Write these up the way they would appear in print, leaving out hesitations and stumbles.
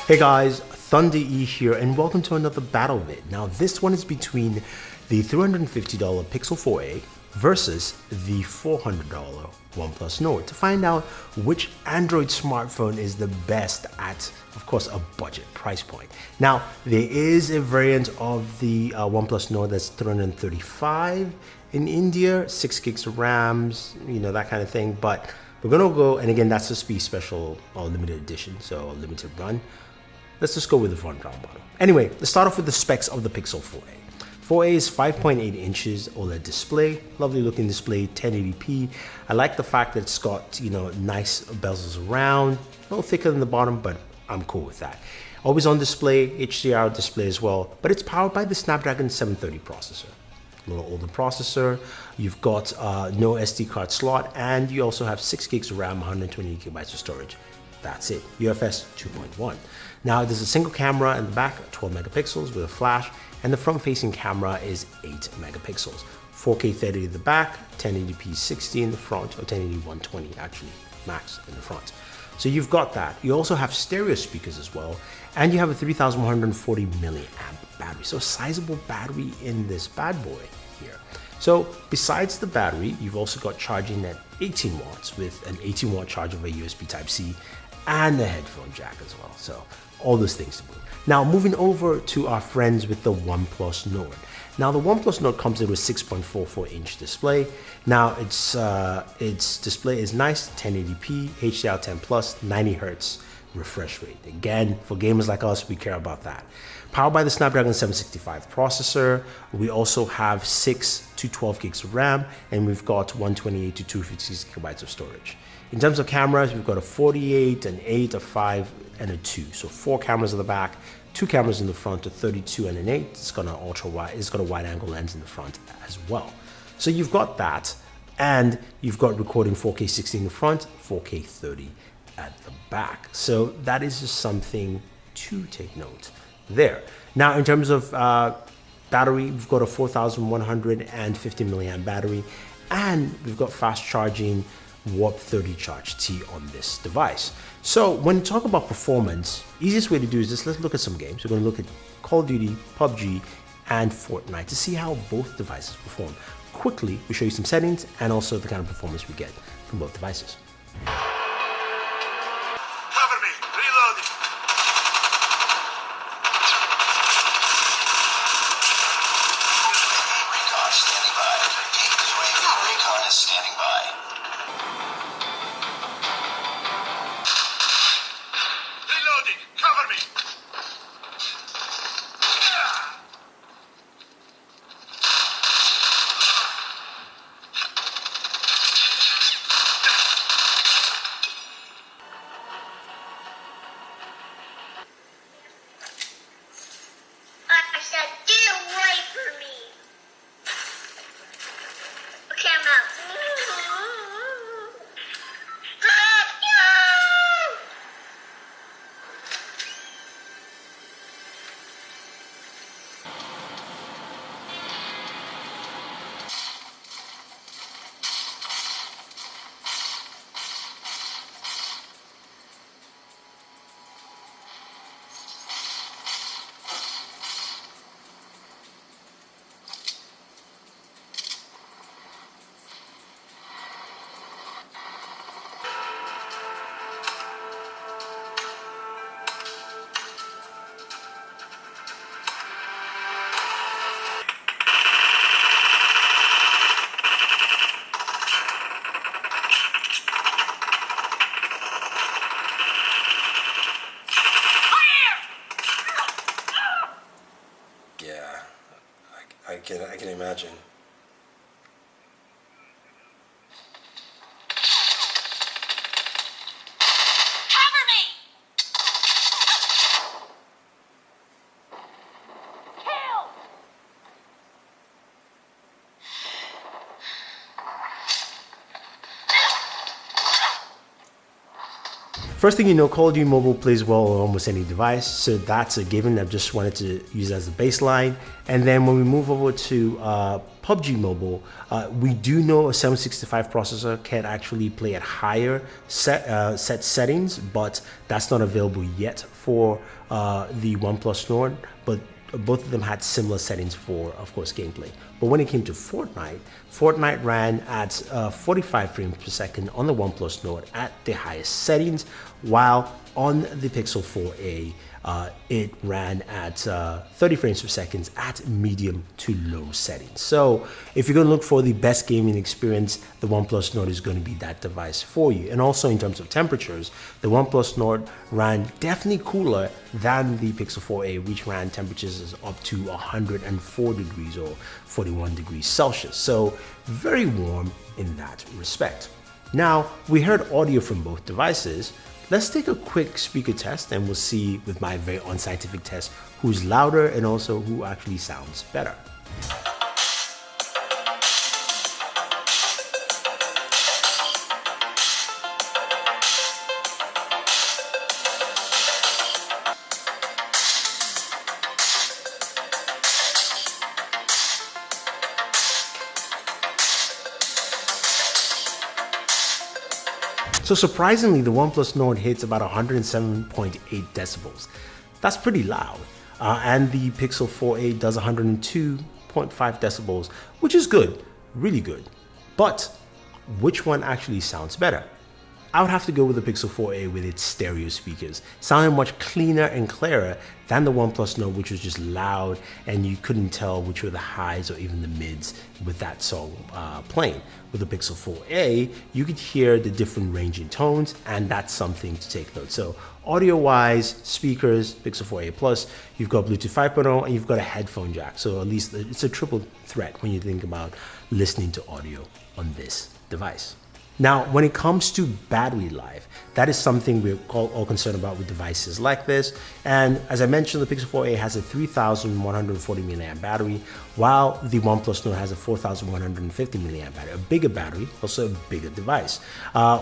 Hey guys, Thunder E here and welcome to another battle vid. Now this one is between the $350 Pixel 4a versus the $400 OnePlus Nord to find out which Android smartphone is the best at, of course, a budget price point. Now there is a variant of the OnePlus Nord that's $335 in India, 6 gigs of RAMs, you know, that kind of thing, but we're gonna go, and again, that's just be special or limited edition, so limited run. Let's just go with the front round model. Anyway, let's start off with the specs of the Pixel 4a. 4a is 5.8 inches OLED display, lovely looking display, 1080p. I like the fact that it's got, you know, nice bezels around, a little thicker than the bottom, but I'm cool with that. Always on display, HDR display as well, but it's powered by the Snapdragon 730 processor. A little older processor, you've got no SD card slot, and you also have 6 gigs of RAM, 128 gigabytes of storage. That's it, UFS 2.1. Now there's a single camera in the back, 12 megapixels with a flash, and the front-facing camera is 8 megapixels. 4K 30 in the back, 1080p 60 in the front, or 1080 120 actually, max in the front. So you've got that. You also have stereo speakers as well, and you have a 3140 milliamp battery. So a sizable battery in this bad boy here. So besides the battery, you've also got charging at 18 watts with an 18 watt charger via USB Type-C and a headphone jack as well. So all those things to boot. Now moving over to our friends with the OnePlus Nord. Now the OnePlus Nord comes in with 6.44 inch display. Now its display is nice, 1080p, HDR10 plus, 90 Hertz refresh rate. Again, for gamers like us, we care about that. Powered by the Snapdragon 765 processor. We also have 6 to 12 gigs of RAM, and we've got 128 to 256 gigabytes of storage. In terms of cameras, we've got a 48, an 8, a 5, and a 2. So 4 cameras in the back, 2 cameras in the front, a 32 and an 8. It's got an ultra wide, it's got a wide angle lens in the front as well. So you've got that, and you've got recording 4K 60 in the front, 4K 30 at the back. So that is just something to take note there. Now in terms of battery, we've got a 4150 milliamp battery, and we've got fast charging Warp 30 Charge T on this device. So when you talk about performance, easiest way to do is just let's look at some games. We're going to look at Call of Duty, PUBG, and Fortnite to see how both devices perform. Quickly, we show you some settings and also the kind of performance we get from both devices. Cover me, reloading. Recon standing by. Recon is standing by. Reloading, cover me. I said, get away from me. Okay, I'm out. Yeah, I can imagine. Cover me! Kill! First thing you know, Call of Duty Mobile plays well on almost any device, so that's a given. I just wanted to use as the baseline. And then when we move over to PUBG Mobile, we do know a 765 processor can actually play at higher set settings, but that's not available yet for the OnePlus Nord. But both of them had similar settings for, of course, gameplay. But when it came to Fortnite ran at 45 frames per second on the OnePlus Nord at the highest settings, while on the Pixel 4a, it ran at 30 frames per second at medium to low settings. So if you're going to look for the best gaming experience, the OnePlus Nord is going to be that device for you. And also in terms of temperatures, the OnePlus Nord ran definitely cooler than the Pixel 4a, which ran temperatures up to 104 degrees or 41 degrees Celsius. So very warm in that respect. Now, we heard audio from both devices. Let's take a quick speaker test and we'll see with my very unscientific test who's louder and also who actually sounds better. So surprisingly, the OnePlus Nord hits about 107.8 decibels. That's pretty loud. And the Pixel 4a does 102.5 decibels, which is good, really good. But which one actually sounds better? I would have to go with the Pixel 4a with its stereo speakers, sounding much cleaner and clearer than the OnePlus Nord, which was just loud and you couldn't tell which were the highs or even the mids with that song playing. With the Pixel 4a, you could hear the different range in tones, and that's something to take note. So audio-wise, speakers, Pixel 4a Plus, you've got Bluetooth 5.0 and you've got a headphone jack. So at least it's a triple threat when you think about listening to audio on this device. Now, when it comes to battery life, that is something we're all concerned about with devices like this. And as I mentioned, the Pixel 4a has a 3,140 milliamp battery, while the OnePlus Nord has a 4,150 milliamp battery, a bigger battery, also a bigger device.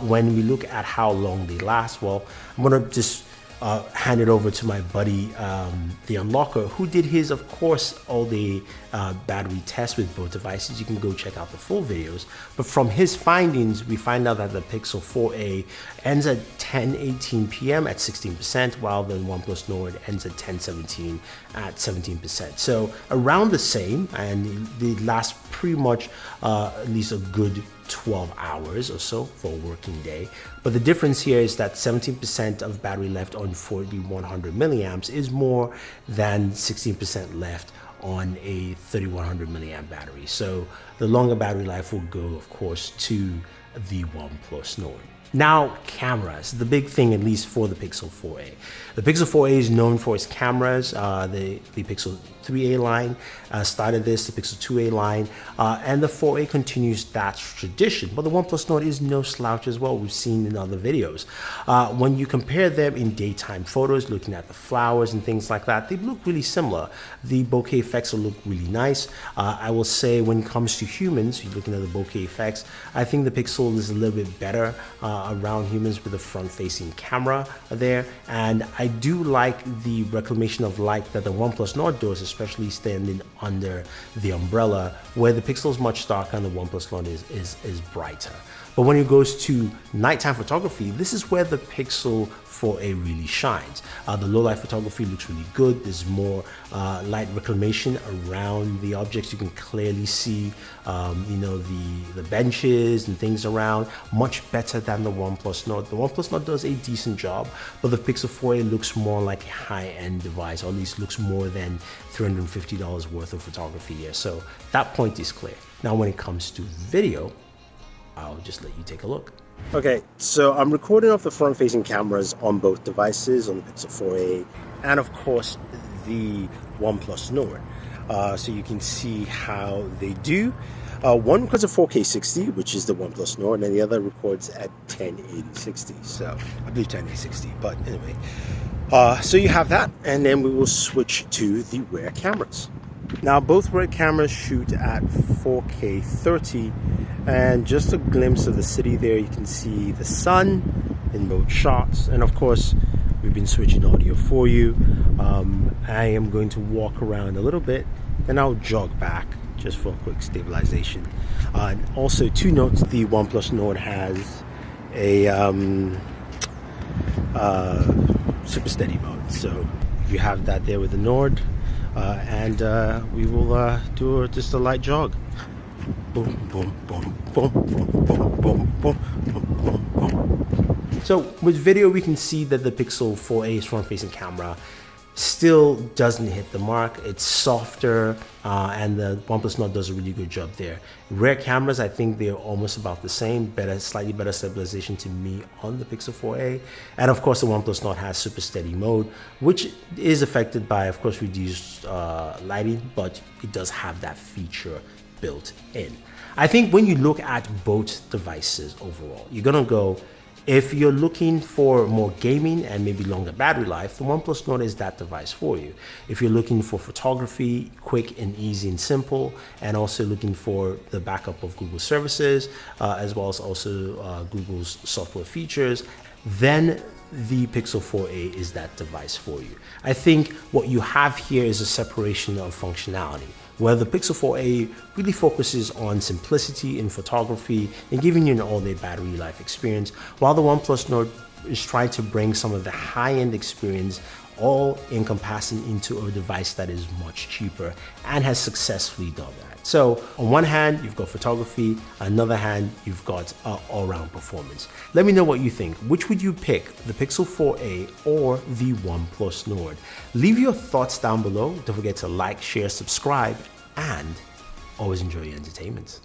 When we look at how long they last, well, I'm going to just hand it over to my buddy, the Unlocker, who did his, of course, all-day battery test with both devices. You can go check out the full videos. But from his findings, we find out that the Pixel 4a ends at 10:18 p.m. at 16%, while the OnePlus Nord ends at 10:17 at 17%. So around the same, and they last pretty much at least a good 12 hours or so for a working day. But the difference here is that 17% of battery left on 4100 milliamps is more than 16% left on a 3100 milliamp battery. So the longer battery life will go, of course, to the OnePlus Nord. Now, cameras, the big thing, at least for the Pixel 4a. The Pixel 4a is known for its cameras. The Pixel 3a line started this, the Pixel 2a line, and the 4a continues that tradition. But the OnePlus Nord is no slouch as well. We've seen in other videos. When you compare them in daytime photos, looking at the flowers and things like that, they look really similar. The bokeh effects look really nice. I will say when it comes to humans, you're looking at the bokeh effects, I think the Pixel is a little bit better around humans with the front-facing camera there. And I do like the reclamation of light that the OnePlus Nord does, especially standing under the umbrella, where the Pixel is much darker and the OnePlus Nord is brighter. But when it goes to nighttime photography, this is where the Pixel 4a really shines. The low light photography looks really good. There's more light reclamation around the objects. You can clearly see, the benches and things around much better than the OnePlus Nord. The OnePlus Nord does a decent job, but the Pixel 4a looks more like a high-end device, or at least looks more than $350 worth of photography here. So that point is clear. Now, when it comes to video, I'll just let you take a look. Okay, so I'm recording off the front-facing cameras on both devices, on the Pixel 4a and of course the OnePlus Nord. So you can see how they do. One records at 4K 60, which is the OnePlus Nord, and the other records at 1080 60. So I believe 1080 60, but anyway. So you have that, and then we will switch to the rear cameras. Now both rear cameras shoot at 4K 30, and just a glimpse of the city there. You can see the sun in both shots. And of course, we've been switching audio for you. I am going to walk around a little bit, then I'll jog back just for quick stabilization. And also, two notes: the OnePlus Nord has a super steady mode, so you have that there with the Nord. And we will do just a light jog. Boom, boom, boom, boom, boom, boom, boom, boom, boom, boom. So with video, we can see that the Pixel 4a's front-facing camera still doesn't hit the mark. It's softer, and the OnePlus Nord does a really good job there. Rear cameras, I think they're almost about the same, slightly better stabilization to me on the Pixel 4a. And of course, the OnePlus Nord has super steady mode, which is affected by, of course, reduced lighting, but it does have that feature built in. I think when you look at both devices overall, you're gonna go, if you're looking for more gaming and maybe longer battery life, the OnePlus Nord is that device for you. If you're looking for photography, quick and easy and simple, and also looking for the backup of Google services, as well as also Google's software features, then the Pixel 4a is that device for you. I think what you have here is a separation of functionality, where the Pixel 4a really focuses on simplicity in photography and giving you an all-day battery life experience, while the OnePlus Nord is trying to bring some of the high-end experience all encompassing into a device that is much cheaper and has successfully done that. So on one hand, you've got photography, on another hand, you've got all-round performance. Let me know what you think. Which would you pick, the Pixel 4a or the OnePlus Nord? Leave your thoughts down below. Don't forget to like, share, subscribe, and always enjoy your entertainment.